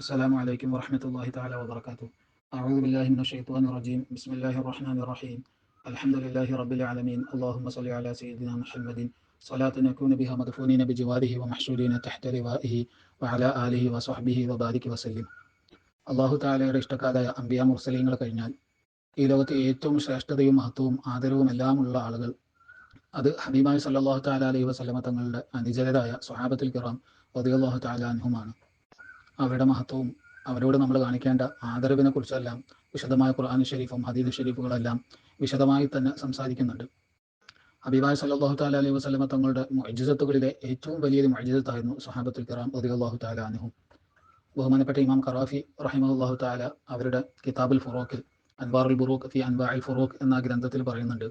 السلام عليكم ورحمة الله تعالى وبركاته. أعوذ بالله من الشيطان الرجيم. بسم الله الرحمن الرحيم. الحمد لله رب العالمين. اللهم صل على سيدنا محمد صلاة نكون بها مدفونين بجواره ومحشورين تحت لوائه وعلى آله وصحبه وبارك وسلم. അള്ളാഹു താലയുടെ ഇഷ്ടക്കാരായ അംബിയ മുർസലീങ്ങൾ കഴിഞ്ഞാൽ ഈ ലോകത്ത് ഏറ്റവും ശ്രേഷ്ഠതയും മഹത്വവും ആദരവും എല്ലാമുള്ള ആളുകൾ അത് ഹബീബായ് സല്ലല്ലാഹു തആല അലൈഹി വസല്ലമ തങ്ങളുടെ അനുചരരായ സ്വഹാബത്തുൽ കിറാം റളിയല്ലാഹു തആല അൻഹുമാണ്. അവരുടെ മഹത്വവും അവരോട് നമ്മൾ കാണിക്കേണ്ട ആദരവിനെ കുറിച്ചെല്ലാം വിശദമായ ഖുർആൻ ഷരീഫും ഹദീദ് ഷരീഫുകളെല്ലാം വിശദമായി തന്നെ സംസാരിക്കുന്നുണ്ട്. ഹബീബായ് സല്ലല്ലാഹു തആല അലൈഹി വസല്ലമ തങ്ങളുടെ മുഅ്ജിസത്തുകളിലെ ഏറ്റവും വലിയൊരു മുഅ്ജിസത്തായിരുന്നു സ്വഹാബത്തുൽ കിറാം റളിയല്ലാഹു തആല അൻഹും. ബഹുമാനപ്പെട്ട ഇമാം ഖറാഫി റഹിമഹുല്ലാഹു തആല അവരുടെ കിതാബുൽ ഫുറൂഖിൽ അൻവാറുൽ ബുറൂഖ് ഫി അൻവാഇൽ ഫുറൂഖ് എന്ന ഗ്രന്ഥത്തിൽ പറയുന്നുണ്ട്,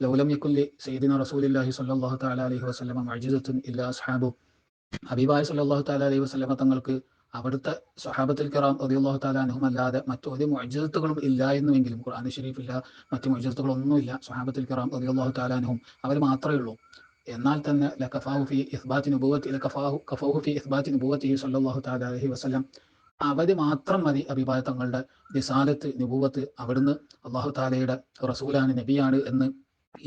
ലൗലം യകുൻ ലി സയ്യിദിന റസൂലില്ലാഹി സ്വല്ലല്ലാഹു തആല അലൈഹി വസല്ലമ മുഅ്ജിസത്തുൻ ഇല്ലാ അസ്ഹാബു. ഹബീബായ സല്ലല്ലാഹു തആല അലൈഹി വസല്ലമ തങ്ങൾക്ക് അവിടുത്തെ സ്വഹാബത്തുൽ കിറാം റളിയല്ലാഹു തആല അൻഹും അല്ലാതെ മറ്റൊരു മുഅ്ജിസത്തുകളും ഇല്ലായിരുന്നുവെങ്കിലും, ഖുർആൻ ഷരീഫില്ല, മറ്റു മുഅ്ജിസത്തുകളൊന്നുമില്ല, സ്വഹാബത്തുൽ കിറാം റളിയല്ലാഹു തആല അൻഹും അവർ മാത്രമേ ഉള്ളൂ. എന്നാൽ തന്നെ ലകഫാഹു ഫി ഇസ്ബാത്തി നുബുവത്തി കഫാഹു ഫി ഇസ്ബാത്തി നുബുവത്തിഹി സ്വല്ലല്ലാഹു തആല അലൈഹി വസല്ലം. അവര് മാത്രം മതി അബീബായ തങ്ങളുടെ റിസാലത്ത്, നുബുവത്ത്, അവിടുന്ന് അള്ളാഹു താലയുടെ റസൂലാണ്, നബിയാണ് എന്ന്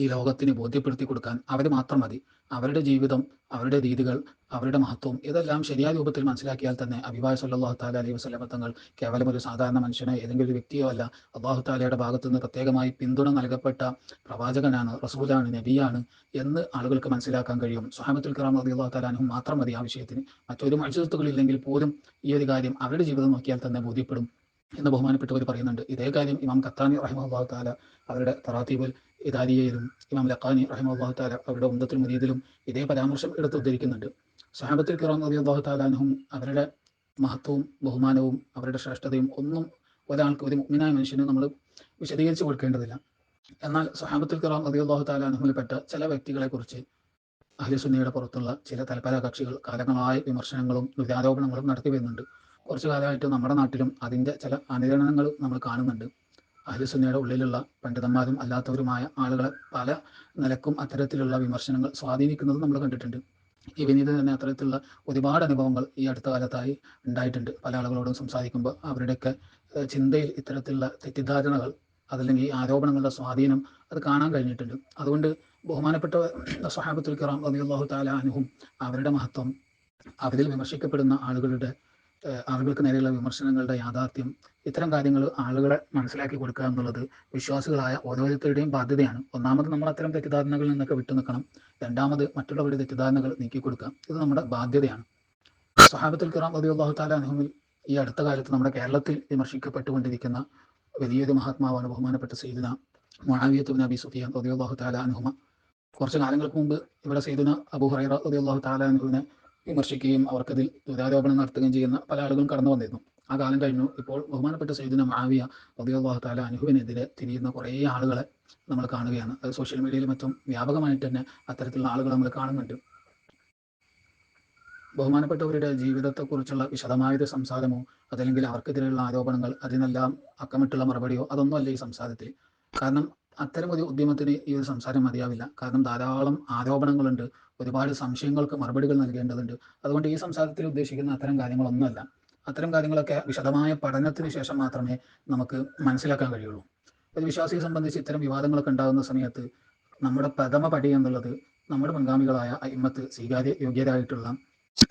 ഈ ലോകത്തിന് ബോധ്യപ്പെടുത്തി കൊടുക്കാൻ അവർ മാത്രം മതി. അവരുടെ ജീവിതം, അവരുടെ രീതികൾ, അവരുടെ മഹത്വം ഇതെല്ലാം ശരിയായ രൂപത്തിൽ മനസ്സിലാക്കിയാൽ തന്നെ അബീബായ സല്ലല്ലാഹു തആല അലൈഹി വസല്ലമ തങ്ങൾ കേവലം ഒരു സാധാരണ മനുഷ്യനോ ഏതെങ്കിലും ഒരു വ്യക്തിയോ അല്ല, അള്ളാഹു താലയുടെ ഭാഗത്തു നിന്ന് പ്രത്യേകമായി പിന്തുണ നൽകപ്പെട്ട പ്രവാചകനാണ്, റസൂലാണ്, നബിയാണ് എന്ന് ആളുകൾക്ക് മനസ്സിലാക്കാൻ കഴിയും. സ്വഹാബത്തുൽ കിറാം റളിയല്ലാഹു തആല അൻഹും മാത്രം മതി ആ വിഷയത്തിന്. മറ്റൊരു മുഅ്ജിസത്തുകളില്ലെങ്കിൽ പോലും ഈ ഒരു കാര്യം അവരുടെ ജീവിതം നോക്കിയാൽ തന്നെ ബോധ്യപ്പെടും എന്ന് ബഹുമാനപ്പെട്ടവർ പറയുന്നുണ്ട്. ഇതേ കാര്യം ഇമാം ഖത്താനി റഹിമഹുല്ലാഹു തആല അവരുടെ തറാത്തീബുൽ ഇദാരിയയിലും ഇമാം ലഖാനി റഹിമഹുല്ലാഹു തആല അവരുടെ ഉംദത്തുൽ മുരീദിലും ഇതേ പരാമർശം എടുത്ത് ഉദ്ധരിക്കുന്നുണ്ട്. സ്വഹാബത്തുൽ കിറാം റളിയല്ലാഹു തആല അൻഹും അവരുടെ മഹത്വവും ബഹുമാനവും അവരുടെ ശ്രേഷ്ഠതയും ഒന്നും ഒരാൾക്ക്, ഒരു മുഅ്മിനായ മനുഷ്യന് നമ്മൾ വിശദീകരിച്ചു കൊടുക്കേണ്ടതില്ല. എന്നാൽ സ്വഹാബത്തുൽ കിറാം റളിയല്ലാഹു തആല അൻഹുവിൽപ്പെട്ട ചില വ്യക്തികളെ കുറിച്ച് അഹ്ലുസുന്നയുടെ പുറത്തുള്ള ചില തൽപര കക്ഷികൾ കാലങ്ങളായി വിമർശനങ്ങളും ദുരാരോപണങ്ങളും നടത്തി വരുന്നുണ്ട്. കുറച്ചു കാലമായിട്ട് നമ്മുടെ നാട്ടിലും അതിൻ്റെ ചില അനുരണനങ്ങൾ നമ്മൾ കാണുന്നുണ്ട്. അഹ്ലുസുന്നയുടെ ഉള്ളിലുള്ള പണ്ഡിതന്മാരും അല്ലാത്തവരുമായ ആളുകളെ പല നിലക്കും അത്തരത്തിലുള്ള വിമർശനങ്ങൾ സ്വാധീനിക്കുന്നത് നമ്മൾ കണ്ടിട്ടുണ്ട്. ഈ വിനീത് തന്നെ അത്തരത്തിലുള്ള ഒരുപാട് അനുഭവങ്ങൾ ഈ അടുത്ത കാലത്തായി ഉണ്ടായിട്ടുണ്ട്. പല ആളുകളോടും സംസാരിക്കുമ്പോൾ അവരുടെയൊക്കെ ചിന്തയിൽ ഇത്തരത്തിലുള്ള തെറ്റിദ്ധാരണകൾ, അതല്ലെങ്കിൽ ഈ ആരോപണങ്ങളുടെ സ്വാധീനം അത് കാണാൻ കഴിഞ്ഞിട്ടുണ്ട്. അതുകൊണ്ട് ബഹുമാനപ്പെട്ട സ്വഹാബത്തുൽ കിറാം റളിയല്ലാഹു തആല അൻഹും അവരുടെ മഹത്വം, അവരിൽ വിമർശിക്കപ്പെടുന്ന ആളുകൾക്ക് നേരെയുള്ള വിമർശനങ്ങളുടെ യാഥാർത്ഥ്യം, ഇത്തരം കാര്യങ്ങൾ ആളുകളെ മനസ്സിലാക്കി കൊടുക്കുക എന്നുള്ളത് വിശ്വാസികളായ ഓരോരുത്തരുടെയും ബാധ്യതയാണ്. ഒന്നാമത് നമ്മൾ അത്തരം തെറ്റിദ്ധാരണകളിൽ നിന്നൊക്കെ വിട്ടു നിൽക്കണം. രണ്ടാമത് മറ്റുള്ളവരുടെ തെറ്റിദ്ധാരണകൾ നീക്കി കൊടുക്കുക, ഇത് നമ്മുടെ ബാധ്യതയാണ്. സ്വഹാബത്തുൽ കിറാം റളിയല്ലാഹു തആല അൻഹുമിൽ ഈ അടുത്ത കാലത്ത് നമ്മുടെ കേരളത്തിൽ വിമർശിക്കപ്പെട്ടുകൊണ്ടിരിക്കുന്ന വലിയൊരു മഹാത്മാവാണ് ബഹുമാനപ്പെട്ട സയ്യിദുന മുആവിയത്ത് ഇബ്നു അബി സുഫിയാൻ റളിയല്ലാഹു തആല അൻഹുമ. കുറച്ച് കാലങ്ങൾക്ക് മുമ്പ് ഇവിടെ സയ്യിദുന അബൂ ഹുറൈറ റളിയല്ലാഹു തആല അൻഹുവിനെ വിമർശിക്കുകയും അവർക്കതിൽ ദുരാരോപണം നടത്തുകയും ചെയ്യുന്ന പല ആളുകളും കടന്നു വന്നിരുന്നു. ആ കാലം കഴിഞ്ഞു. ഇപ്പോൾ ബഹുമാനപ്പെട്ട സയ്യിദുന മുആവിയ റളിയല്ലാഹു തആല അൻഹുവിനെതിരെ തിരിയുന്ന കുറേ ആളുകളെ നമ്മൾ കാണുകയാണ്. അത് സോഷ്യൽ മീഡിയയിലും മറ്റും വ്യാപകമായിട്ട് തന്നെ അത്തരത്തിലുള്ള ആളുകൾ നമ്മൾ കാണുന്നുണ്ട്. ബഹുമാനപ്പെട്ടവരുടെ ജീവിതത്തെക്കുറിച്ചുള്ള വിശദമായൊരു സംസാരമോ അതല്ലെങ്കിൽ അവർക്കെതിരെയുള്ള ആരോപണങ്ങൾ, അതിനെല്ലാം അക്കമിട്ടുള്ള മറുപടിയോ അതൊന്നും അല്ല ഈ സംസാരത്തിൽ. കാരണം അത്തരം ഒരു ഉദ്യമത്തിന് ഈ ഒരു സംസാരം മതിയാവില്ല. കാരണം ധാരാളം ആരോപണങ്ങളുണ്ട്, ഒരുപാട് സംശയങ്ങൾക്ക് മറുപടികൾ നൽകേണ്ടതുണ്ട്. അതുകൊണ്ട് ഈ സംസാരത്തിൽ ഉദ്ദേശിക്കുന്ന അത്തരം കാര്യങ്ങളൊന്നുമല്ല. അത്തരം കാര്യങ്ങളൊക്കെ വിശദമായ പഠനത്തിന് ശേഷം മാത്രമേ നമുക്ക് മനസ്സിലാക്കാൻ കഴിയുള്ളൂ. ഒരു വിശ്വാസിയെ സംബന്ധിച്ച് ഇത്തരം വിവാദങ്ങളൊക്കെ ഉണ്ടാകുന്ന സമയത്ത് നമ്മുടെ പ്രഥമ പടി എന്നുള്ളത് നമ്മുടെ മുൻഗാമികളായ അയിമ്മത്ത്, സ്വീകാര്യ യോഗ്യരായിട്ടുള്ള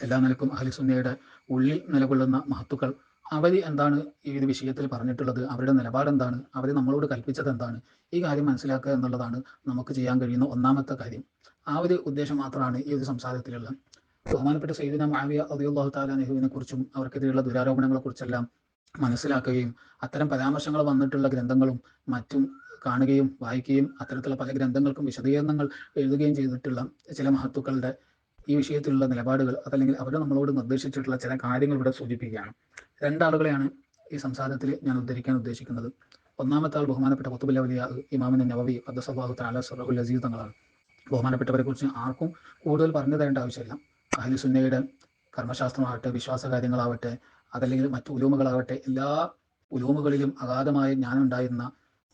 എല്ലാ നിലക്കും അഹ്ലുസുന്നയുടെ ഉള്ളിൽ നിലകൊള്ളുന്ന മഹത്തുക്കൾ, അവർ എന്താണ് ഈ ഒരു വിഷയത്തിൽ പറഞ്ഞിട്ടുള്ളത്, അവരുടെ നിലപാടെന്താണ്, അവർ നമ്മളോട് കൽപ്പിച്ചത് എന്താണ്, ഈ കാര്യം മനസ്സിലാക്കുക എന്നുള്ളതാണ് നമുക്ക് ചെയ്യാൻ കഴിയുന്ന ഒന്നാമത്തെ കാര്യം. ആ ഒരു ഉദ്ദേശം മാത്രമാണ് ഈ ഒരു സംസാരത്തിലുള്ള. ബഹുമാനപ്പെട്ട സയ്യിദുന മുആവിയ റളിയല്ലാഹു തആല അൻഹുവിനെ കുറിച്ചും അവർക്കെതിരെയുള്ള ദുരാരോപണങ്ങളെ കുറിച്ചെല്ലാം മനസ്സിലാക്കുകയും അത്തരം പരാമർശങ്ങൾ വന്നിട്ടുള്ള ഗ്രന്ഥങ്ങളും മറ്റും കാണുകയും വായിക്കുകയും അത്തരത്തിലുള്ള പല ഗ്രന്ഥങ്ങൾക്കും വിശദീകരണങ്ങൾ എഴുതുകയും ചെയ്തിട്ടുള്ള ചില മഹത്തുക്കളുടെ ഈ വിഷയത്തിലുള്ള നിലപാടുകൾ, അതല്ലെങ്കിൽ അവർ നമ്മളോട് നിർദ്ദേശിച്ചിട്ടുള്ള ചില കാര്യങ്ങൾ ഇവിടെ സൂചിപ്പിക്കുകയാണ്. രണ്ടാളുകളെയാണ് ഈ സംസാരത്തിൽ ഞാൻ ഉദ്ധരിക്കാൻ ഉദ്ദേശിക്കുന്നത്. ഒന്നാമത്തെ ആൾ ബഹുമാനപ്പെട്ട ഖുത്ബുൽ ഔലിയാ ഇമാമുൻ നവവി ഖദ്ദസല്ലാഹു തആല സിർറഹുൽ അസീസ് തങ്ങളാണ്. ബഹുമാനപ്പെട്ടവരെ കുറിച്ച് ആർക്കും കൂടുതൽ പറഞ്ഞു തരേണ്ട ആവശ്യമില്ല. അഹ്ലുസുന്നയുടെ കർമ്മശാസ്ത്രമാവട്ടെ, വിശ്വാസ കാര്യങ്ങളാവട്ടെ, അതല്ലെങ്കിൽ മറ്റു ഉലൂമുകളാവട്ടെ, എല്ലാ ഉലൂമുകളിലും അഗാധമായ ജ്ഞാനം ഉണ്ടായിരുന്ന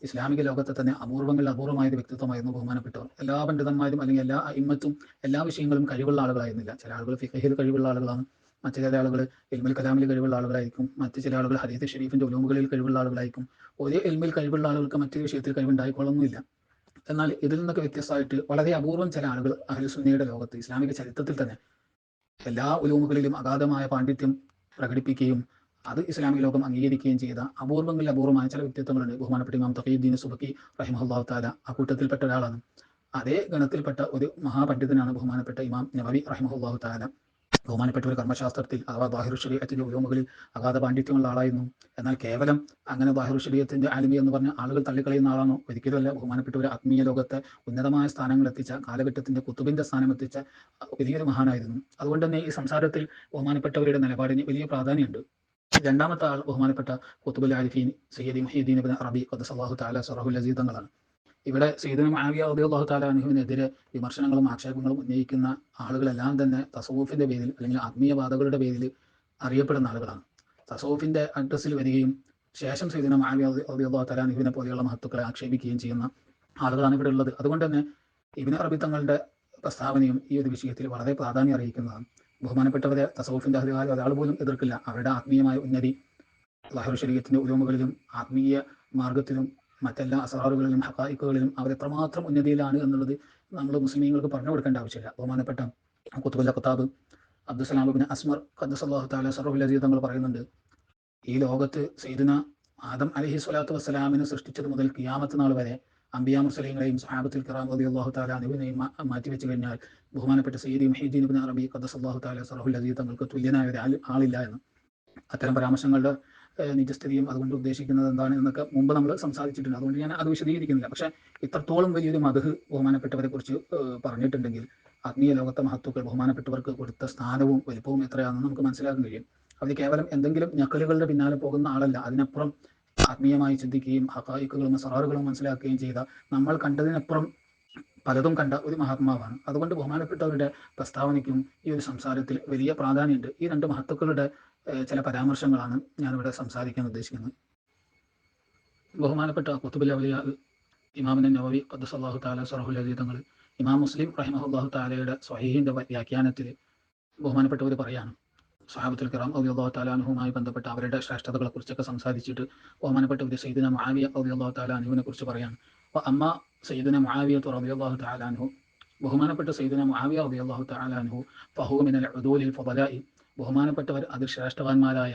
ഇസ്ലാമിക ലോകത്തെ തന്നെ അപൂർവങ്ങളിൽ അപൂർവമായ ഒരു വ്യക്തിത്വമായിരുന്നു ബഹുമാനപ്പെട്ടവർ. എല്ലാ പണ്ഡിതന്മാരും അല്ലെങ്കിൽ എല്ലാ അയിമ്മത്തും എല്ലാ വിഷയങ്ങളും കഴിവുള്ള ആളുകളായിരുന്നില്ല. ചില ആളുകൾ ഫിഖഹിൽ കഴിവുള്ള ആളുകളാണ്, മറ്റു ചില ആളുകൾ ഇൽമുൽ കലാമിൽ കഴിവുള്ള ആളുകളായിരിക്കും, മറ്റു ചില ആളുകൾ ഹദീസ് ഷരീഫിന്റെ ഉലൂമുകളിൽ കഴിവുള്ള ആളുകളായിരിക്കും. ഒരേ ഇൽമിൽ കഴിവുള്ള ആളുകൾക്ക് മറ്റൊരു വിഷയത്തിൽ കഴിവുണ്ടായിക്കൊള്ളുന്നില്ല. എന്നാൽ ഇതിൽ നിന്നൊക്കെ വ്യത്യസ്തമായിട്ട് വളരെ അപൂർവം ചില ആളുകൾ അഹ്ലുസുന്നയുടെ ലോകത്ത് ഇസ്ലാമിക ചരിത്രത്തിൽ തന്നെ എല്ലാ ഉലൂമുകളിലും അഗാധമായ പാണ്ഡിത്യം പ്രകടിപ്പിക്കുകയും അത് ഇസ്ലാമിക ലോകം അംഗീകരിക്കുകയും ചെയ്ത അപൂർവങ്ങളിൽ അപൂർവമായ ചില വ്യക്തിത്വങ്ങളുണ്ട്. ബഹുമാനപ്പെട്ട ഇമാം തഖീയുദ്ദീൻ സുബ്കി റഹിമഹുല്ലാഹു തആല ആ കൂട്ടത്തിൽപ്പെട്ട ഒരാളാണ്. അതേ ഗണത്തിൽപ്പെട്ട ഒരു മഹാപണ്ഡിതനാണ് ബഹുമാനപ്പെട്ട ഇമാം നവവി റഹിമഹുല്ലാഹു തആല. ബഹുമാനപ്പെട്ട ഒരു കർമ്മശാസ്ത്രത്തിൽ അഥവാ ദാഹിറു ശരീഅത്തിന്റെ ഉലൂമുകളിൽ അഗാധ പാണ്ഡിത്യമുള്ള ആളായിരുന്നു. എന്നാൽ കേവലം അങ്ങനെ ദാഹിറു ശരീഅത്തിന്റെ ആലിമി എന്ന് പറഞ്ഞ ആളുകൾ തള്ളിക്കളയുന്ന ആളാണോ? ഒരിക്കലുമല്ല. ബഹുമാനപ്പെട്ട ഒരു ആത്മീയ ലോകത്തെ ഉന്നതമായ സ്ഥാനങ്ങൾ എത്തിച്ച, കാലഘട്ടത്തിന്റെ കുത്തുബിന്റെ സ്ഥാനം എത്തിച്ച വലിയൊരു മഹാനായിരുന്നു. അതുകൊണ്ട് തന്നെ ഈ സംസാരത്തിൽ ബഹുമാനപ്പെട്ടവരുടെ നിലപാടിന് വലിയ പ്രാധാന്യമുണ്ട്. രണ്ടാമത്തെ ആൾ ബഹുമാനപ്പെട്ട ഖുത്ബുൽ ആരിഫീൻ സയ്യിദി മുഹ്യിദ്ദീൻ ഇബ്നു അറബി ഖദ്ദസല്ലാഹു തആല സിറഹുൽ അസീസ് തങ്ങളാണ്. ഇവിടെ സയ്യിദുനാ മുആവിയ റളിയല്ലാഹു തആല അൻഹുവിനെതിരെ വിമർശനങ്ങളും ആക്ഷേപങ്ങളും ഉന്നയിക്കുന്ന ആളുകളെല്ലാം തന്നെ തസവൂഫിന്റെ പേരിൽ അല്ലെങ്കിൽ ആത്മീയവാദികളുടെ പേരിൽ അറിയപ്പെടുന്ന ആളുകളാണ്. തസവൂഫിന്റെ അഡ്രസ്സിൽ വരികയും ശേഷം സയ്യിദുനാ മുആവിയ റളിയല്ലാഹു തആല അൻഹുവിനെ പോലെയുള്ള മഹത്തുക്കളെ ആക്ഷേപിക്കുകയും ചെയ്യുന്ന ആളുകളാണ് ഇവിടെ ഉള്ളത്. അതുകൊണ്ട് തന്നെ ഇബ്നു അറബി തങ്ങളുടെ പ്രസ്താവനയും ഈ ഒരു വിഷയത്തിൽ വളരെ പ്രാധാന്യം അറിയിക്കുന്നതാണ്. ബഹുമാനപ്പെട്ടവരെ തസവൂഫിന്റെ അധികാരം ഒരാൾ പോലും എതിർക്കില്ല. അവരുടെ ആത്മീയമായ ഉന്നതി ളാഹിറു ശരീഅത്തിന്റെ ഉലൂമുകളിലും ആത്മീയ മാർഗത്തിലും മറ്റെല്ലാ അസ്റാറുകളിലും ഹഖായിഖുകളിലും അവർ എത്രമാത്രം ഉന്നതിയിലാണ് എന്നുള്ളത് നമ്മൾ മുസ്ലിമീങ്ങൾക്ക് പറഞ്ഞു കൊടുക്കേണ്ട ആവശ്യമില്ല. ബഹുമാനപ്പെട്ട ഖുത്ബുൽ അഖ്താബ് അബ്ദുസ്സലാം ഇബ്നു അസ്മർ ഖദ്ദസല്ലാഹു തആല സിറഹുൽ അസീസ് തങ്ങൾ പറയുന്നുണ്ട്, ഈ ലോകത്ത് സയ്യിദുനാ ആദം അലൈഹി സ്വലാത്തു വസ്സലാമിനെ സൃഷ്ടിച്ചത് മുതൽ ഖിയാമത്ത് നാൾ വരെ അംബിയാ മുർസലീങ്ങളെയും സ്വഹാബത്തുൽ കിറാം റളിയല്ലാഹു തആല അൻഹുവിനെയും മാറ്റിവെച്ച് കഴിഞ്ഞാൽ ബഹുമാനപ്പെട്ട സയ്യിദി മുഹ്യിദ്ദീൻ ഇബ്നു അറബി ഖദ്ദസല്ലാഹു തആല സിറഹുൽ അസീസ് തങ്ങൾക്ക് തുല്യനായ ഒരു ആളില്ല എന്ന്. അത്തരം പരാമർശങ്ങളുടെ നിജസ്ഥിതിയും അതുകൊണ്ട് ഉദ്ദേശിക്കുന്നത് എന്താണ് എന്നൊക്കെ മുമ്പ് നമ്മൾ സംസാരിച്ചിട്ടുണ്ട്. അതുകൊണ്ട് ഞാൻ അത് വിശദീകരിക്കുന്നില്ല. പക്ഷേ ഇത്രത്തോളം വലിയൊരു മദ്ഹ് ബഹുമാനപ്പെട്ടവരെ കുറിച്ച് പറഞ്ഞിട്ടുണ്ടെങ്കിൽ ആത്മീയ ലോകത്തെ മഹത്തുക്കൾ ബഹുമാനപ്പെട്ടവർക്ക് കൊടുത്ത സ്ഥാനവും വലിപ്പവും എത്രയാണെന്ന് നമുക്ക് മനസ്സിലാക്കാൻ കഴിയും. അവർ കേവലം എന്തെങ്കിലും ഞക്കലുകളുടെ പിന്നാലെ പോകുന്ന ആളല്ല. അതിനപ്പുറം ആത്മീയമായി ചിന്തിക്കുകയും ഹഖായിഖുകളും അസ്റാറുകളും മനസ്സിലാക്കുകയും ചെയ്ത, നമ്മൾ കണ്ടതിനപ്പുറം പലതും കണ്ട ഒരു മഹാത്മാവാണ്. അതുകൊണ്ട് ബഹുമാനപ്പെട്ടവരുടെ പ്രസ്താവനയ്ക്കും ഈ ഒരു സംസാരത്തിൽ വലിയ പ്രാധാന്യമുണ്ട്. ഈ രണ്ട് മഹത്തുക്കളുടെ ചില പരാമർശങ്ങളാണ് ഞാനിവിടെ സംസാരിക്കാൻ ഉദ്ദേശിക്കുന്നത്. ബഹുമാനപ്പെട്ട ഖുത്ബുൽ ഔലിയാ ഇമാം നവവി ഖദ്ദസല്ലാഹു തആല സിറഹുൽ അസീസ് തങ്ങൾ ഇമാം മുസ്ലിം റഹിമഹുല്ലാഹു തആലയുടെ സ്വഹീഹിന്റെ വ്യാഖ്യാനത്തിൽ ബഹുമാനപ്പെട്ടവർ പറയാണ്, സ്വഹാബത്തുൽ കിറാം റളിയല്ലാഹു തആല അൻഹുമായി ബന്ധപ്പെട്ട അവരുടെ ശ്രേഷ്ഠതകളെ കുറിച്ചൊക്കെ സംസാരിച്ചിട്ട് ബഹുമാനപ്പെട്ടവർ സയ്യിദുനാ മുആവിയ റളിയല്ലാഹു തആല അൻഹുവിനെ കുറിച്ച് പറയാണ്. അമ്മ സയ്യിദുനാ മുആവിയ റളിയല്ലാഹു തആല അൻഹു, ബഹുമാനപ്പെട്ട സയ്യിദുനാ മുആവിയ റളിയല്ലാഹു തആല അൻഹു ഫഹുവ മിനൽ ഉദൂലിൽ ഫളലാഇ, ബഹുമാനപ്പെട്ടവർ അതിൽ ശ്രേഷ്ഠവാന്മാരായ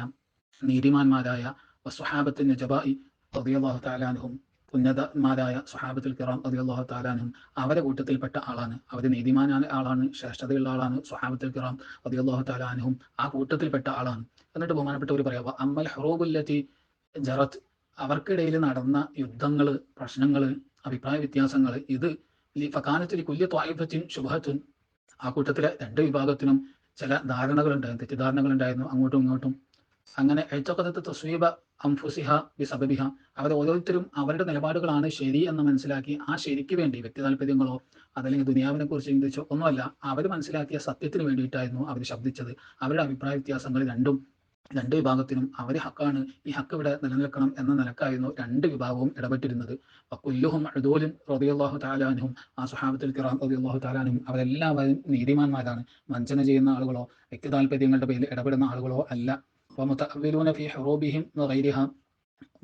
നീതിമാന്മാരായ വസ്വഹാബത്തിൻ നജബാഇ റളിയല്ലാഹു തആല അൻഹും, ഉന്നതന്മാരായ സ്വഹാബത്തുൽ കിറാം റളിയല്ലാഹു തആല അൻഹും അവരുടെ കൂട്ടത്തിൽപ്പെട്ട ആളാണ്. അവർ നീതിമാനായ ആളാണ്, ശ്രേഷ്ഠതയുള്ള ആളാണ്. സ്വഹാബത്തുൽ കിറാം റളിയല്ലാഹു തആല അൻഹും ആ കൂട്ടത്തിൽപ്പെട്ട ആളാണ്. എന്നിട്ട് ബഹുമാനപ്പെട്ടവർ പറയാം, അമ്മൽ ഹുറൂബുല്ലതി ജറത്, അവർക്കിടയിൽ നടന്ന യുദ്ധങ്ങൾ, പ്രശ്നങ്ങൾ, അഭിപ്രായ വ്യത്യാസങ്ങൾ, ഇത് ഫകാനത്തിൽ കുല്യ ത്വായിഫത്തിൻ ശുബ്ഹത്തുൻ, ആ കൂട്ടത്തിലെ രണ്ട് വിഭാഗത്തിനും ചില ധാരണകളുണ്ടായിരുന്നു, തെറ്റിദ്ധാരണകളുണ്ടായിരുന്നു അങ്ങോട്ടും ഇങ്ങോട്ടും. അങ്ങനെ എഴുത്തക്കഥത്ത് തസ്വീബ അംഫുസിഹ ബിസബബിഹ, അവർ ഓരോരുത്തരും അവരുടെ നിലപാടുകളാണ് ശരി എന്ന് മനസ്സിലാക്കി ആ ശരിക്ക് വേണ്ടി വ്യക്തി താല്പര്യങ്ങളോ അതല്ലെങ്കിൽ ദുനിയാവിനെ കുറിച്ച് ചിന്തിച്ചോ ഒന്നുമല്ല, അവർ മനസ്സിലാക്കിയ സത്യത്തിന് വേണ്ടിയിട്ടായിരുന്നു അവർ ശബ്ദിച്ചത്. അവരുടെ അഭിപ്രായ വ്യത്യാസങ്ങൾ രണ്ട് വിഭാഗത്തിനും അവർ ഹക്കാണ്, ഈ ഹക്ക് ഇവിടെ നിലനിൽക്കണം എന്ന നിലക്കായിരുന്നു രണ്ട് വിഭാഗവും ഇടപെട്ടിരുന്നത്. കുല്ലുഹും ഉദൂലുൻ റളിയല്ലാഹു തആല അൻഹും, ആ സ്വഹാബത്തുൽ കിറാം റളിയല്ലാഹു തആല അൻഹും അവരെല്ലാവരും നീതിമാന്മാരാണ്. വഞ്ചന ചെയ്യുന്ന ആളുകളോ വ്യക്തി താല്പര്യങ്ങളുടെ പേരിൽ ഇടപെടുന്ന ആളുകളോ അല്ല. വമുതഅവ്വിലൂന ഫീ ഹുറൂബിഹിം വഗൈരിഹാ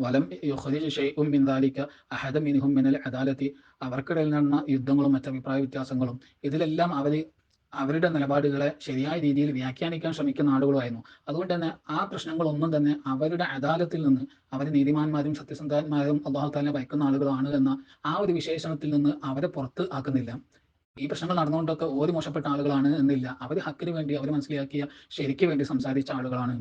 വലം യുഖ്രിജ് ശൈഉൻ മിൻ ദാലിക അഹദ മിൻഹും മിനൽ അദാലത്തി, അവർക്കിടയിൽ നടന്ന യുദ്ധങ്ങളും മറ്റ് അഭിപ്രായ വ്യത്യാസങ്ങളും ഇതിലെല്ലാം അവരുടെ നിലപാടുകളെ ശരിയായ രീതിയിൽ വ്യാഖ്യാനിക്കാൻ ശ്രമിക്കുന്ന ആളുകളുമായിരുന്നു. അതുകൊണ്ട് തന്നെ ആ പ്രശ്നങ്ങളൊന്നും തന്നെ അവരുടെ അദാലത്തിൽ നിന്ന്, അവർ നീതിമാന്മാരും സത്യസന്ധന്മാരും അല്ലാഹു തആലയെ ഭയക്കുന്ന ആളുകളാണ് എന്ന ആ ഒരു വിശേഷണത്തിൽ നിന്ന് അവരെ പുറത്ത് ആക്കുന്നില്ല. ഈ പ്രശ്നങ്ങൾ നടന്നുകൊണ്ടൊക്കെ ഓര് മോശപ്പെട്ട ആളുകളാണ് എന്നില്ല. അവർ ഹക്കിന് വേണ്ടി, അവർ മനസ്സിലാക്കിയ ശരിക്ക് വേണ്ടി സംസാരിച്ച ആളുകളാണ്.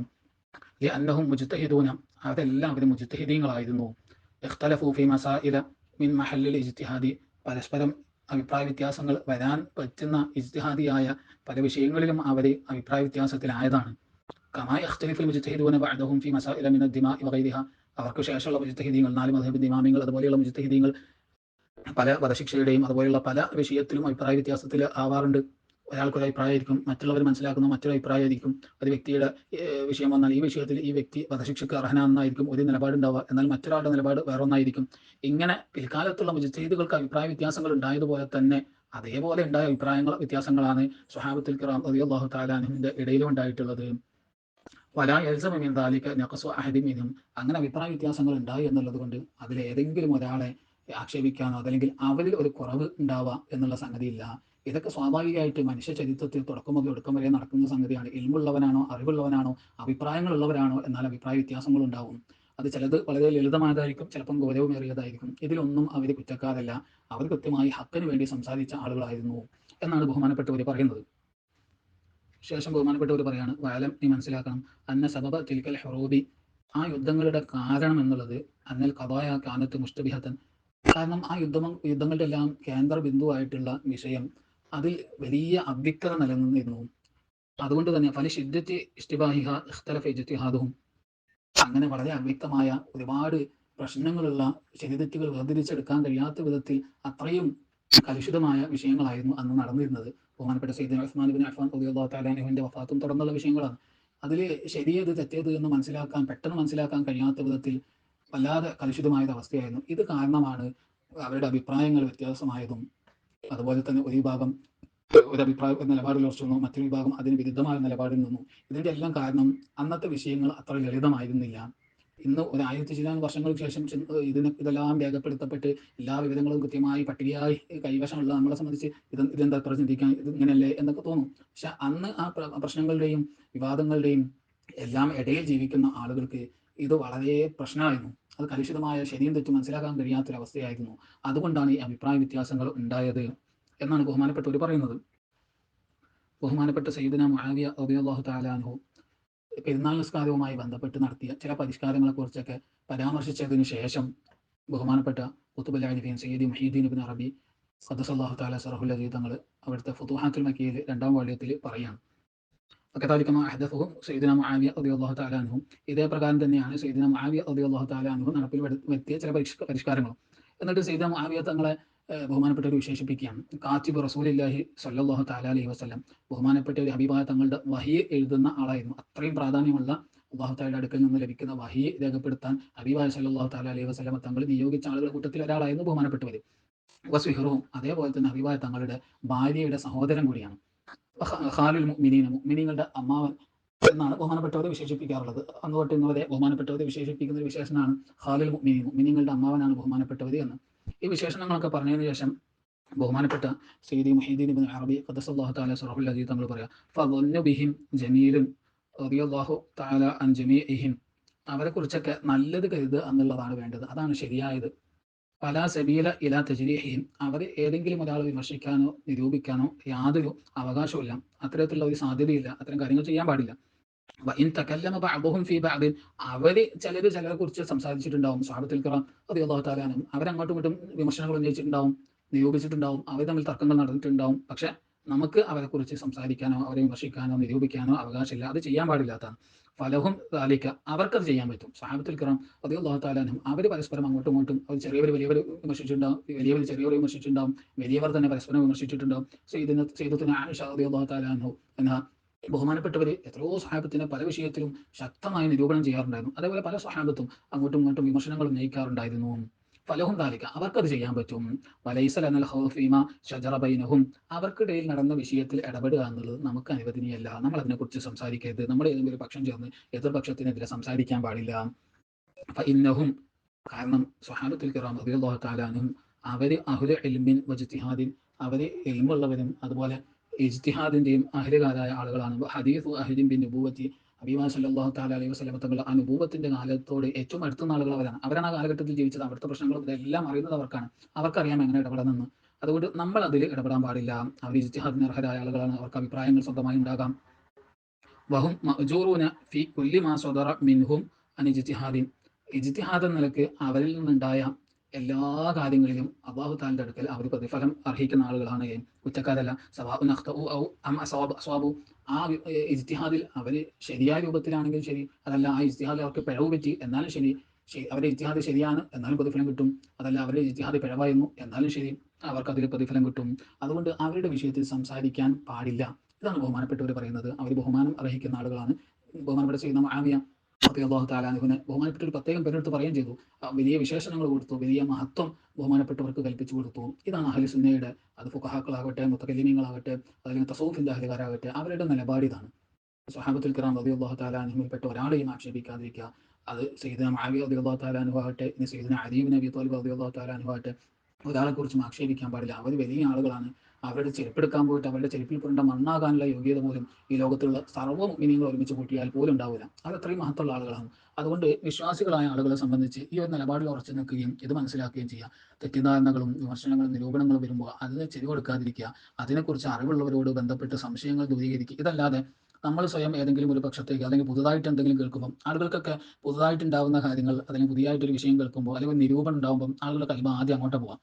ലിഅന്നഹും മുജ്തഹിദൂന, അതെല്ലാവരും മുജ്തഹിദീങ്ങളായിരുന്നു. ഇഖ്തലഫൂ ഫീ മസായില മിൻ മഹല്ലിൽ ഇജ്തിഹാദി, പരസ്പരം അഭിപ്രായ വ്യത്യാസങ്ങൾ വരാൻ പറ്റുന്ന ഇജ്തിഹാദിയായ പല വിഷയങ്ങളിലും അവർ അഭിപ്രായ വ്യത്യാസത്തിലായതാണ്. കമാ യഖ്തലിഫുൽ മുജ്തഹിദൂന ബഅദഹും ഫീ മസായില മിൻ അദ്ദിമാഇ വഗൈരിഹാ, അവർക്ക് ശേഷമുള്ള മുജ്തഹിദീങ്ങൾ, 4 മദ്ഹബിന്റെ ഇമാമിങ്ങൾ അതുപോലെയുള്ള മുജ്തഹിദീങ്ങൾ പല വധശിക്ഷയുടെയും അതുപോലെയുള്ള പല വിഷയത്തിലും അഭിപ്രായ വ്യത്യാസത്തിൽ ആവാറുണ്ട്. ഒരാൾക്കൊരു അഭിപ്രായമായിരിക്കും, മറ്റുള്ളവർ മനസ്സിലാക്കുന്ന മറ്റൊരു അഭിപ്രായമായിരിക്കും. ഒരു വ്യക്തിയുടെ വിഷയം വന്നാൽ ഈ വിഷയത്തിൽ ഈ വ്യക്തി വധശിക്ഷയ്ക്ക് അർഹനാണെന്നായിരിക്കും ഒരു നിലപാടുണ്ടാവുക, എന്നാൽ മറ്റൊരാളുടെ നിലപാട് വേറൊന്നായിരിക്കും. ഇങ്ങനെ പിൽക്കാലത്തുള്ള മുജ്തഹിദുകൾക്ക് അഭിപ്രായ വ്യത്യാസങ്ങൾ ഉണ്ടായതുപോലെ തന്നെ അതേപോലെ ഉണ്ടായ വ്യത്യാസങ്ങളാണ് സ്വഹാബത്തുൽ കിറാം റളിയല്ലാഹു തആല അൻഹുവിന്റെ ഇടയിലും ഉണ്ടായിട്ടുള്ളത്. വലാ യൽസമു മിൻ ദാലിക നഖ്സു അഹദിൻ മിൻഹും. അങ്ങനെ അഭിപ്രായ വ്യത്യാസങ്ങൾ ഉണ്ടായി എന്നുള്ളത് കൊണ്ട് അതിലേതെങ്കിലും ഒരാളെ ആക്ഷേപിക്കാനോ അതല്ലെങ്കിൽ അവരിൽ ഒരു കുറവ് ഉണ്ടാവുക എന്നുള്ള സംഗതിയില്ല. ഇതൊക്കെ സ്വാഭാവികമായിട്ട് മനുഷ്യ ചരിത്രത്തിൽ തുടക്കം മുതൽ ഒടുക്കം വരെ നടക്കുന്ന സംഗതിയാണ്. ഇൽമുള്ളവനാണോ അറിവുള്ളവനാണോ അഭിപ്രായങ്ങളുള്ളവരാണോ എന്നാൽ അഭിപ്രായ വ്യത്യാസങ്ങൾ ഉണ്ടാവും. അത് ചിലത് വളരെ ലളിതമായതായിരിക്കും, ചിലപ്പം ഗൗരവമേറിയതായിരിക്കും. ഇതിലൊന്നും അവർ കുറ്റക്കാരല്ല. അവർ കൃത്യമായി ഹക്കിന് വേണ്ടി സംസാരിച്ച ആളുകളായിരുന്നു എന്നാണ് ബഹുമാനപ്പെട്ടവർ പറയുന്നത്. ശേഷം ബഹുമാനപ്പെട്ടവർ പറയാണ്, വയലം നീ മനസ്സിലാക്കണം, അന്ന സബബ തിൽക്കൽ ഹുറൂബി, ആ യുദ്ധങ്ങളുടെ കാരണം എന്നുള്ളത് അന്നൽ ഖദായ കാനത്ത് മുസ്തബിഹത്തൻ, കാരണം ആ യുദ്ധങ്ങളുടെ എല്ലാം കേന്ദ്ര ബിന്ദുവായിട്ടുള്ള വിഷയം അതിൽ വലിയ അവ്യക്തത നിലനിന്നിരുന്നു. അതുകൊണ്ട് തന്നെ ഫലി ഷിദ്ദത്തി ഇഷ്തിബാഹിഹ ഇഖ്തലഫ ഇജ്തിഹാദുഹും, അങ്ങനെ വളരെ അവ്യക്തമായ ഒരുപാട് പ്രശ്നങ്ങളുള്ള ശരിതെറ്റുകൾ വേർതിരിച്ചെടുക്കാൻ കഴിയാത്ത വിധത്തിൽ അത്രയും കലുഷിതമായ വിഷയങ്ങളായിരുന്നു അന്ന് നടന്നിരുന്നത്. ബഹുമാനപ്പെട്ട സയ്യിദുന ഉസ്മാൻ ഇബ്നു അഫ്ഫാൻ റളിയല്ലാഹു തആല അൻഹുവിന്റെ വഫാത്തും തുടർന്നുള്ള വിഷയങ്ങളാണ്. അതിൽ ശരിയേത് തെറ്റേത് എന്ന് പെട്ടെന്ന് മനസ്സിലാക്കാൻ കഴിയാത്ത വിധത്തിൽ വല്ലാതെ കലുഷിതമായ അവസ്ഥയായിരുന്നു. ഇത് കാരണമാണ് അവരുടെ അഭിപ്രായങ്ങൾ വ്യത്യാസമായതും, അതുപോലെ തന്നെ ഒരു വിഭാഗം ഒരു അഭിപ്രായ നിലപാടിൽ ഉറച്ചു നിന്നു, മറ്റൊരു വിഭാഗം അതിന് വിരുദ്ധമായ നിലപാടിൽ നിന്നു. ഇതിന്റെ എല്ലാം കാരണം അന്നത്തെ വിഷയങ്ങൾ അത്ര ലളിതമായിരുന്നില്ല. ഇന്ന് ഒരു 1000 ചില്ലാനം വർഷങ്ങൾക്ക് ശേഷം ഇതെല്ലാം രേഖപ്പെടുത്തപ്പെട്ട് എല്ലാ വിവരങ്ങളും കൃത്യമായി പട്ടികയായി കൈവശമുള്ള നമ്മളെ സംബന്ധിച്ച് ഇതെന്താ ഇത്ര ചിന്തിക്കാൻ, ഇത് ഇങ്ങനെയല്ലേ എന്നൊക്കെ തോന്നും. പക്ഷെ അന്ന് ആ പ്രശ്നങ്ങളുടെയും വിവാദങ്ങളുടെയും എല്ലാം ഇടയിൽ ജീവിക്കുന്ന ആളുകൾക്ക് ഇത് വളരെ പ്രശ്നമായിരുന്നു. അത് കലുഷിതമായ ശരിയും തെറ്റും മനസ്സിലാക്കാൻ കഴിയാത്തൊരവസ്ഥയായിരുന്നു. അതുകൊണ്ടാണ് ഈ അഭിപ്രായ വ്യത്യാസങ്ങൾ ഉണ്ടായത് എന്നാണ് ബഹുമാനപ്പെട്ടവർ പറയുന്നത്. ബഹുമാനപ്പെട്ട സയ്യിദുന മുആവിയ റളിയല്ലാഹു തആല അൻഹു പെരുന്നാൾ നിസ്കാരവുമായി ബന്ധപ്പെട്ട് നടത്തിയ ചില പരിഷ്കാരങ്ങളെക്കുറിച്ചൊക്കെ പരാമർശിച്ചതിന് ശേഷം ബഹുമാനപ്പെട്ട ഖുത്ബുൽ ആരിഫീൻ സയ്യിദി മുഹീദ്ദീൻ ഇബ്നു അറബി ഖദ്ദസല്ലാഹു തആല സിറഹുൽ അസീസ് തങ്ങൾ അവിടുത്തെ ഫുതുഹാത്തുൽ മക്കിയിൽ 2-ാം വാള്യത്തിൽ പറയാണ്, وكذلك ما أحدثه سيدنا معاوية رضي الله تعالى عنه. ഇതേ പ്രകാരം തന്നെയാണ് സയ്യിദുന മുആവിയ റളിയല്ലാഹു തആല അൻഹു നടപ്പിൽ വരുത്തിയ ചില പരിഷ്കാരങ്ങളും. എന്നിട്ട് സയ്യിദുന മുആവിയ തങ്ങളെ ബഹുമാനപ്പെട്ടവർ വിശേഷിപ്പിക്കുകയാണ് കാത്തിബ് റസൂലില്ലാഹി സ്വല്ലല്ലാഹു തആല അലൈഹി വസല്ലം. ബഹുമാനപ്പെട്ട ഒരു ഹബീബായ തങ്ങളുടെ വഹി എഴുതുന്ന ആളായിരുന്നു. അത്രയും പ്രാധാന്യമുള്ള അല്ലാഹു തആലയുടെ അടുക്കൽ നിന്ന് ലഭിക്കുന്ന വഹി രേഖപ്പെടുത്താൻ ഹബീബായ സ്വല്ലല്ലാഹു തആല അലൈഹി വസല്ലം തങ്ങൾ നിയോഗിച്ച ആളുകളുടെ കൂട്ടത്തിൽ ഒരാളായിരുന്നു ബഹുമാനപ്പെട്ടവർ. വസ്വിഹറും, അതേപോലെ തന്നെ ഹബീബായ തങ്ങളുടെ ഭാര്യയുടെ സഹോദരൻ കൂടിയാണ്. ഖാലുൽ മുഅ്മിനീന, മുഅ്മിനീങ്ങളുടെ അമ്മാവൻ എന്നാണ് ബഹുമാനപ്പെട്ടവരെ വിശേഷിപ്പിക്കാറുള്ളത്. അന്ന് തൊട്ട് ഇന്ന് വരെ ബഹുമാനപ്പെട്ടവരെ വിശേഷിപ്പിക്കുന്ന ഒരു വിശേഷണമാണ് ഖാലുൽ മുഅ്മിനീൻ, മുഅ്മിനീങ്ങളുടെ അമ്മാവനാണ് ബഹുമാനപ്പെട്ടവർ എന്ന്. ഈ വിശേഷണങ്ങളൊക്കെ പറഞ്ഞതിന് ശേഷം ബഹുമാനപ്പെട്ട സയ്യിദി മുഹീദ്ദീൻ ഇബ്നു അറബി ഖദ്ദസല്ലാഹു തആല സിറഹുൽ അസീസ് തങ്ങൾ പറയാം, ഫദന്നു ബിഹിം ജമീലുൻ റളിയല്ലാഹു തആല അൻ ജമീഇഹിം, അവരെ കുറിച്ചൊക്കെ നല്ലത് കരുതുക എന്നുള്ളതാണ് വേണ്ടത്, അതാണ് ശരിയായത്. ഫലാ സബീല ഇലാ തജ്രീഹിം, അവർ ഏതെങ്കിലും ഒരാൾ വിമർശിക്കാനോ നിരൂപിക്കാനോ യാതൊരു അവകാശവുമില്ല, അത്തരത്തിലുള്ള ഒരു സാധ്യതയില്ല, അത്തരം കാര്യങ്ങൾ ചെയ്യാൻ പാടില്ല. വഇൻ തകല്ലമ ബഅദുഹും ഫീ ബഅദിൻ, അവര് ചിലരെ കുറിച്ച് സംസാരിച്ചിട്ടുണ്ടാവും. സ്വഹാബത്തുൽ കിറാം റളിയല്ലാഹു തആല അൻഹും അവരങ്ങോട്ടും ഇങ്ങോട്ടും വിമർശനങ്ങൾ ഉന്നയിച്ചിട്ടുണ്ടാവും, നിരൂപിച്ചിട്ടുണ്ടാവും, അവർ തമ്മിൽ തർക്കങ്ങൾ നടന്നിട്ടുണ്ടാവും. പക്ഷെ നമുക്ക് അവരെ കുറിച്ച് സംസാരിക്കാനോ അവരെ വിമർശിക്കാനോ നിരൂപിക്കാനോ അവകാശമില്ല, അത് ചെയ്യാൻ പാടില്ലാത്തതാണ്. ഫലഹും ദാലിക, അവർക്കത് ചെയ്യാൻ പറ്റും. സ്വഹാബത്തുൽ കിറാം റളിയല്ലാഹു തആല അൻഹും അവർ പരസ്പരം അങ്ങോട്ടും ഇങ്ങോട്ടും അവർ ചെറിയവർ വലിയവർ വിമർശിച്ചിട്ടുണ്ടാവും, വലിയവർ ചെറിയവർ വിമർശിച്ചിട്ടുണ്ടാവും, വലിയവർ തന്നെ പരസ്പരം വിമർശിച്ചിട്ടുണ്ടാവും. സയ്യിദത്തുന ആയിഷ റളിയല്ലാഹു തആല അൻഹ ബഹുമാനപ്പെട്ടവർ എത്രയോ സ്വഹാബത്തിനെ പല വിഷയത്തിലും ശക്തമായി നിരൂപണം ചെയ്യാറുണ്ടായിരുന്നു. അതേപോലെ പല സ്വഹാബത്തും അങ്ങോട്ടും ഇങ്ങോട്ടും വിമർശനങ്ങൾ ഉന്നയിക്കാറുണ്ടായിരുന്നു. ഫലഹും ദാലിക, അവർക്കത് ചെയ്യാൻ പറ്റും. വലൈസ ലനൽ ഖൗഫു ഫീമാ ശജറ ബൈനഹും, അവർക്കിടയിൽ നടന്ന വിഷയത്തിൽ ഇടപെടുക എന്നുള്ളത് നമുക്ക് അനുവദനീയമല്ല. നമ്മൾ അതിനെക്കുറിച്ച് സംസാരിക്കരുത്. നമ്മൾ ഏതെങ്കിലും ഒരു പക്ഷം ചേർന്ന് എതിർപക്ഷത്തിനെതിരെ സംസാരിക്കാൻ പാടില്ല. ഫഇന്നഹും, കാരണം സ്വഹാബത്തുൽ കിറാം റളിയല്ലാഹു തആല അൻഹും അവര് അഹ്ലു ഇൽമിൻ വജ്തിഹാദിൻ, അവര് ഇൽമുള്ളവരും അതുപോലെ ഇജ്തിഹാദിന്റെയും അഹ്ലുകാരായ ആളുകളാണ്. ഹദീസു അഹ്ലിൻ ബിൻ നുബുവത്തി, ഹബീബ സല്ലല്ലാഹു തആല അലൈഹി വസല്ലം തങ്ങളുടെ ആ നുബുവത്തിന്റെ കാലത്തോട് ഏറ്റവും അടുത്തുന്ന ആളുകൾ അവരാണ്. അവരാണ് ആ കാലഘട്ടത്തിൽ ജീവിച്ചത്. അവിടുത്തെ പ്രശ്നങ്ങളും ഇതെല്ലാം അറിയുന്നത് അവർക്കാണ്. അവർക്കറിയാം എങ്ങനെ ഇടപെടണമെന്ന്. അതുകൊണ്ട് നമ്മൾ അതിൽ ഇടപെടാൻ പാടില്ല. അവർ ഇജ്തിഹാദിന് അർഹരായ ആളുകളാണ്. അവർക്ക് അഭിപ്രായങ്ങൾ സ്വന്തമായി ഉണ്ടാകാം. വഹും മഅ്ജൂറൂന ഫീ കുല്ലി മാ സദറ മിൻഹും അൻ ഇജ്തിഹാദിൻ, ഇജ്തിഹാദ് എന്ന നിലക്ക് അവരിൽ നിന്നുണ്ടായ എല്ലാ കാര്യങ്ങളിലും അല്ലാഹു തആലയുടെ അടുക്കൽ അവർ പ്രതിഫലം അർഹിക്കുന്ന ആളുകളാണ്. കുറ്റക്കാരല്ല. സവാഉൻ അഖ്തഉ ഔ അം അസ്വാബു, ആ ഇജ്തിഹാദിൽ അവർ ശരിയായ രൂപത്തിലാണെങ്കിൽ ശരി, അതല്ല ആ ഇജ്തിഹാദിൽ അവർക്ക് പിഴവ് പറ്റി എന്നാലും ശരി, അവരുടെ ഇജ്തിഹാദ് ശരിയാണ് എന്നാലും പ്രതിഫലം കിട്ടും, അതല്ല അവരുടെ ഇജ്തിഹാദ് പിഴവായിരുന്നു എന്നാലും ശരി, അവർക്ക് അതിൽ പ്രതിഫലം കിട്ടും. അതുകൊണ്ട് അവരുടെ വിഷയത്തിൽ സംസാരിക്കാൻ പാടില്ല. ഇതാണ് ബഹുമാനപ്പെട്ടവർ പറയുന്നത്. അവർ ബഹുമാനം അർഹിക്കുന്ന ആളുകളാണ്. ബഹുമാനപ്പെട്ട സയ്യിദുന മുആവിയ റളിയല്ലാഹു തആല അൻഹുവിനെ ബഹുമാനപ്പെട്ട ഒരു പ്രത്യേകം പേരെടുത്ത് പറയുകയും ചെയ്തു. വലിയ വിശേഷണങ്ങൾ കൊടുത്തു, വലിയ മഹത്വം ബഹുമാനപ്പെട്ടവർക്ക് കൽപ്പിച്ചു കൊടുത്തു. ഇതാണ് അഹ്ലു സുന്നയുടെ, അത് ഫുഖഹാക്കളാകട്ടെ മുത്തകല്ലിമീങ്ങളാകട്ടെ അല്ലെങ്കിൽ തസൗഫിന്റെ അഹ്ലുകാരാകട്ടെ അവരുടെ നിലപാട് ഇതാണ്. സ്വഹാബത്തുൽ കിറാം റളിയല്ലാഹു തആല അൻഹുമിൽപ്പെട്ട ഒരാളെയും ആക്ഷേപിക്കാതിരിക്കുക. അത് സയ്യിദന മുആവിയ റളിയല്ലാഹു തആല അൻഹു ആകട്ടെ, ഇനി സയ്യിദന അലി ഇബ്നു അബി ത്വാലിബ് റളിയല്ലാഹു തആല അൻഹു ആകട്ടെ, ഒരാളെക്കുറിച്ചും ആക്ഷേപിക്കാൻ പാടില്ല. അവർ വലിയ ആളുകളാണ്. അവരുടെ ചെരുപ്പെടുക്കാൻ പോയിട്ട് അവരുടെ ചെരുപ്പിൽ പുരണ്ട മണ്ണാകാനുള്ള യോഗ്യത പോലും ഈ ലോകത്തുള്ള സർവ്വ മുഅ്മിനീങ്ങൾ ഒരുമിച്ച് കൂട്ടിയാൽ പോലും ഉണ്ടാവില്ല. അവർ അത്രയും മഹത്തുള്ള ആളുകളാണ്. അതുകൊണ്ട് വിശ്വാസികളായ ആളുകളെ സംബന്ധിച്ച് ഈ ഒരു നിലപാടിൽ ഉറച്ചു നിൽക്കുകയും ഇത് മനസ്സിലാക്കുകയും ചെയ്യുക. തെറ്റിദ്ധാരണകളും വിമർശനങ്ങളും നിരൂപണങ്ങളും വരുമ്പോൾ അതിന് ചെവി കൊടുക്കാതിരിക്കുക. അതിനെക്കുറിച്ച് അറിവുള്ളവരോട് ബന്ധപ്പെട്ട് സംശയങ്ങൾ ദൂരീകരിക്കുക. ഇതല്ലാതെ നമ്മൾ സ്വയം ഏതെങ്കിലും ഒരു പക്ഷത്തേക്ക് അല്ലെങ്കിൽ പുതുതായിട്ട് എന്തെങ്കിലും കേൾക്കുമ്പോൾ ആളുകൾക്കൊക്കെ പുതുതായിട്ടുണ്ടാകുന്ന കാര്യങ്ങൾ അല്ലെങ്കിൽ പുതിയതായിട്ടൊരു വിഷയം കേൾക്കുമ്പോൾ അല്ലെങ്കിൽ നിരൂപണം ഉണ്ടാകുമ്പോൾ ആളുകളുടെ കൈമ ആദ്യം അങ്ങോട്ട് പോകാം.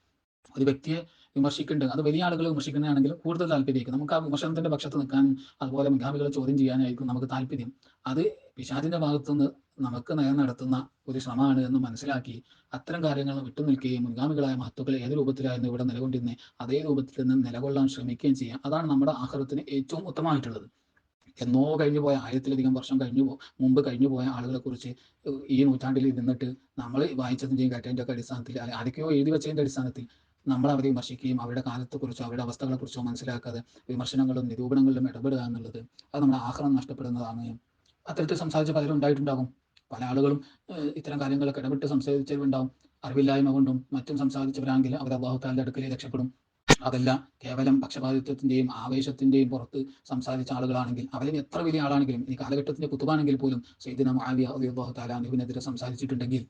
ഒരു വ്യക്തിയെ വിമർശിക്കുന്നുണ്ട്, അത് വലിയ ആളുകൾ വിമർശിക്കുന്നതാണെങ്കിൽ കൂടുതൽ താല്പര്യമായിരിക്കും നമുക്ക് ആ വിമർശനത്തിന്റെ പക്ഷത്ത് നിൽക്കാനും അതുപോലെ മുഖാമികളെ ചോദ്യം ചെയ്യാനായിരിക്കും നമുക്ക് താല്പര്യം. അത് പിശാചിന്റെ ഭാഗത്തുനിന്ന് നമുക്ക് നയം നടത്തുന്ന ഒരു ശ്രമമാണ് എന്ന് മനസ്സിലാക്കി അത്തരം കാര്യങ്ങൾ വിട്ടുനിൽക്കുകയും മുൻഗാമികളായ മഹത്തുക്കൾ ഏത് രൂപത്തിലായിരുന്നു ഇവിടെ നിലകൊണ്ടിരുന്നത് അതേ രൂപത്തിൽ നിന്ന് നിലകൊള്ളാൻ ശ്രമിക്കുകയും ചെയ്യാം. അതാണ് നമ്മുടെ ആഖിറത്തിന് ഏറ്റവും ഉത്തമമായിട്ടുള്ളത്. എന്നോ കഴിഞ്ഞു പോയ ആയിരത്തിലധികം വർഷം മുമ്പ് കഴിഞ്ഞു പോയ ആളുകളെ കുറിച്ച് ഈ നൂറ്റാണ്ടിൽ ഇരുന്നിട്ട് നമ്മൾ വായിച്ചതിൻ്റെയും കേട്ടതിൻ്റെ ഒക്കെ അടിസ്ഥാനത്തിൽ അല്ലെങ്കിൽ ആരൊക്കെയോ എഴുതി വെച്ചതിൻ്റെ അടിസ്ഥാനത്തിൽ നമ്മൾ അവരെ വിമർശിക്കുകയും അവരുടെ കാലത്തെക്കുറിച്ചോ അവരുടെ അവസ്ഥകളെക്കുറിച്ചോ മനസ്സിലാക്കാതെ വിമർശനങ്ങളും നിരൂപണങ്ങളിലും ഇടപെടുക എന്നുള്ളത് അത് നമ്മുടെ ആഹ്റം നഷ്ടപ്പെടുന്നതാണ്. അത്തരത്തിൽ സംസാരിച്ച പലരും ഉണ്ടായിട്ടുണ്ടാകും. പല ആളുകളും ഇത്തരം കാര്യങ്ങളൊക്കെ ഇടപെട്ട് സംസാരിച്ചവരുണ്ടാവും. അറിവില്ലായ്മ കൊണ്ടും മറ്റും സംസാരിച്ചവരാണെങ്കിൽ അവർ അല്ലാഹു തആലയുടെ അടുക്കൽ രക്ഷപ്പെടും. അതല്ല, കേവലം പക്ഷപാതിത്വത്തിന്റെയും ആവേശത്തിന്റെയും പുറത്ത് സംസാരിച്ച ആളുകളാണെങ്കിൽ അവരിൽ എത്ര വലിയ ആളാണെങ്കിലും ഈ കാലഘട്ടത്തിന്റെ കുത്തുബാണെങ്കിൽ പോലും സയ്യിദുനാ മുആവിയ റളിയല്ലാഹു തആല അൻഹുവിനെതിരെ സംസാരിച്ചിട്ടുണ്ടെങ്കിൽ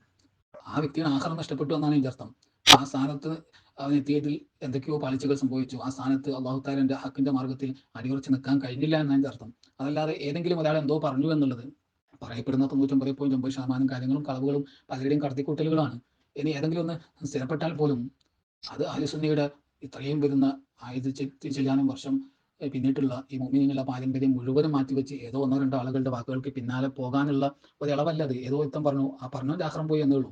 ആ വ്യക്തിയുടെ ആഖിറം നഷ്ടപ്പെട്ടു എന്നാണ് ഇതിന്റെ അർത്ഥം. ആ സ്ഥാനത്ത് അവൻ എത്തിയതിൽ എന്തൊക്കെയോ പാളിച്ചകൾ സംഭവിച്ചു. ആ സ്ഥാനത്ത് അല്ലാഹു തആലയുടെ ഹക്കിന്റെ മാർഗ്ഗത്തിൽ അടിയുറച്ച് നിൽക്കാൻ കഴിഞ്ഞില്ല എന്നാണ് അതിന്റെ അർത്ഥം. അതല്ലാതെ ഏതെങ്കിലും ഒരാൾ എന്തോ പറഞ്ഞു എന്നുള്ളത് പറയപ്പെടുന്ന 99.9% കാര്യങ്ങളും കളവുകളും പലരുടെയും കടത്തിക്കൂട്ടലുകളാണ്. ഇനി ഏതെങ്കിലും ഒന്ന് സ്ഥിരപ്പെട്ടാൽ പോലും അത് അഹ്ലുസുന്നയുടെ ഇത്രയും വരുന്ന 1000 വർഷം പിന്നിട്ടുള്ള ഈ മുഅ്മിനീങ്ങളുടെ പാരമ്പര്യം മുഴുവനും മാറ്റിവെച്ച് ഏതോ ഒന്നോ രണ്ടോ ആളുകളുടെ വാക്കുകൾക്ക് പിന്നാലെ പോകാനുള്ള ഒരളവല്ല അത്. ഏതോ ഒരുത്തൻ പറഞ്ഞു, ആ പറഞ്ഞവന്റെ ആഖിറം പോയി എന്നേ ഉള്ളൂ.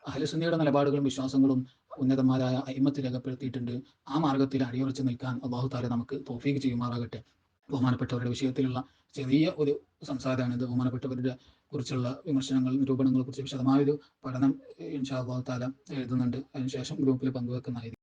അഹ്ലുസുന്നയുടെ നിലപാടുകളും വിശ്വാസങ്ങളും ഉന്നതന്മാരായ അയിമ്മത്ത് രേഖപ്പെടുത്തിയിട്ടുണ്ട്. ആ മാർഗ്ഗത്തിൽ അടിയുറച്ച് നിൽക്കാൻ അല്ലാഹു തആല നമുക്ക് തൗഫീഖ് ചെയ്യുമാറാകട്ടെ. ബഹുമാനപ്പെട്ടവരുടെ വിഷയത്തിലുള്ള ചെറിയ ഒരു സംസാരമാണ് ഇത്. ബഹുമാനപ്പെട്ടവരുടെ കുറിച്ചുള്ള വിമർശനങ്ങൾ നിരൂപണങ്ങളെ കുറിച്ച് വിശദമായൊരു പഠനം ഇൻഷാ അല്ലാഹു തആല എഴുതുന്നുണ്ട്. അതിനുശേഷം ഗ്രൂപ്പിൽ പങ്കുവെക്കുന്നതായിരിക്കും.